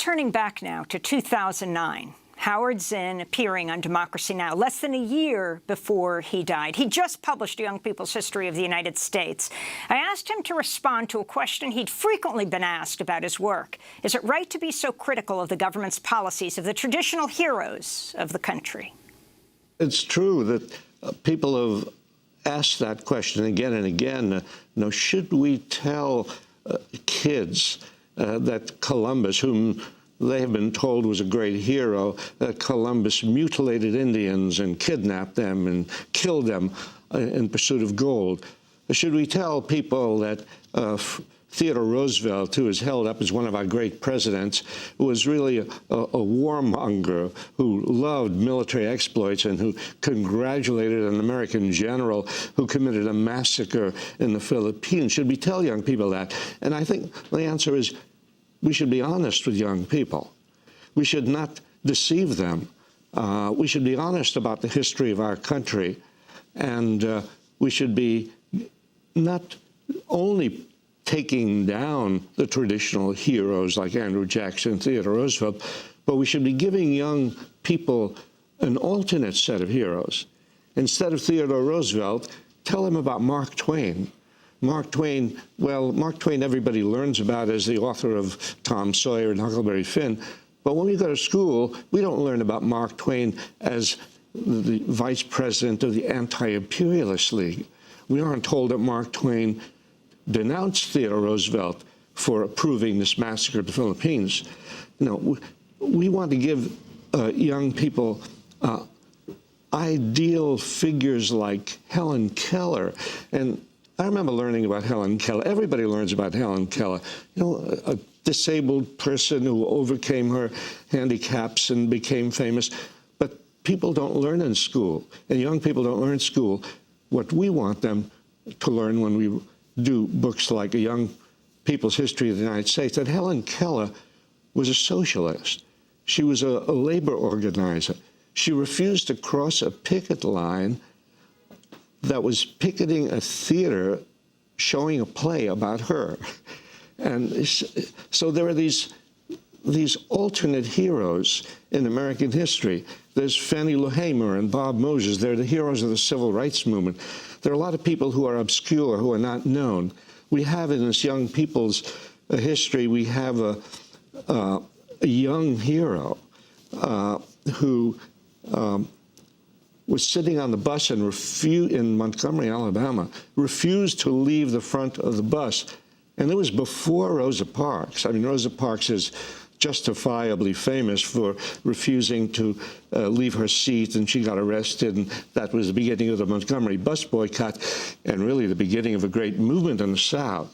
turning back now to 2009. Howard Zinn appearing on Democracy Now! Less than a year before he died. He just published Young People's History of the United States. I asked him to respond to a question he'd frequently been asked about his work. Is it right to be so critical of the government's policies of the traditional heroes of the country? It's true that people have asked that question again and again. Should we tell kids that Columbus, whom they have been told was a great hero, Columbus mutilated Indians and kidnapped them and killed them in pursuit of gold? Should we tell people that Theodore Roosevelt, who is held up as one of our great presidents, was really a warmonger who loved military exploits and who congratulated an American general who committed a massacre in the Philippines? Should we tell young people that? And I think the answer is we should be honest with young people. We should not deceive them. We should be honest about the history of our country. And we should be not only taking down the traditional heroes like Andrew Jackson, Theodore Roosevelt, but we should be giving young people an alternate set of heroes. Instead of Theodore Roosevelt, tell them about Mark Twain. Mark Twain everybody learns about as the author of Tom Sawyer and Huckleberry Finn. But when we go to school, we don't learn about Mark Twain as the vice president of the Anti-Imperialist League. We aren't told that Mark Twain denounced Theodore Roosevelt for approving this massacre of the Philippines. No, we want to give young people ideal figures like Helen Keller. And I remember learning about Helen Keller. Everybody learns about Helen Keller. A disabled person who overcame her handicaps and became famous. But people don't learn in school, and young people don't learn in school what we want them to learn when we do books like A Young People's History of the United States, that Helen Keller was a socialist. She was a labor organizer. She refused to cross a picket line that was picketing a theater showing a play about her. And so there are these alternate heroes in American history. There's Fannie Lou Hamer and Bob Moses. They're the heroes of the civil rights movement. There are a lot of people who are obscure, who are not known. We have in this young people's history, we have a young hero who was sitting on the bus and in Montgomery, Alabama, refused to leave the front of the bus. And it was before Rosa Parks. I mean, Rosa Parks is justifiably famous for refusing to leave her seat, and she got arrested, and that was the beginning of the Montgomery bus boycott and really the beginning of a great movement in the South.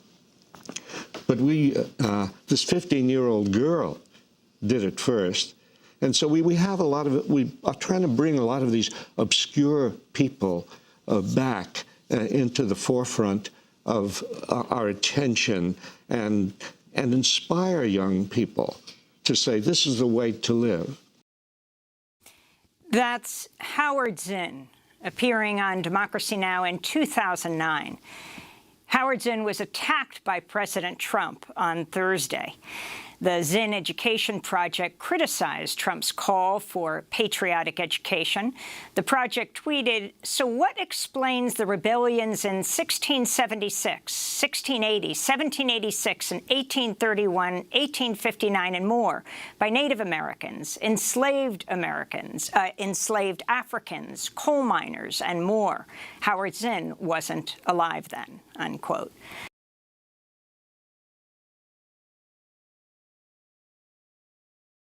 But this 15-year-old girl did it first. And so we have a lot of, we are trying to bring a lot of these obscure people back into the forefront of our attention and inspire young people to say, this is the way to live. That's Howard Zinn appearing on Democracy Now! In 2009. Howard Zinn was attacked by President Trump on Thursday. The Zinn Education Project criticized Trump's call for patriotic education. The project tweeted, "So what explains the rebellions in 1676, 1680, 1786, and 1831, 1859, and more by Native Americans, enslaved Africans, coal miners, and more? Howard Zinn wasn't alive then," unquote.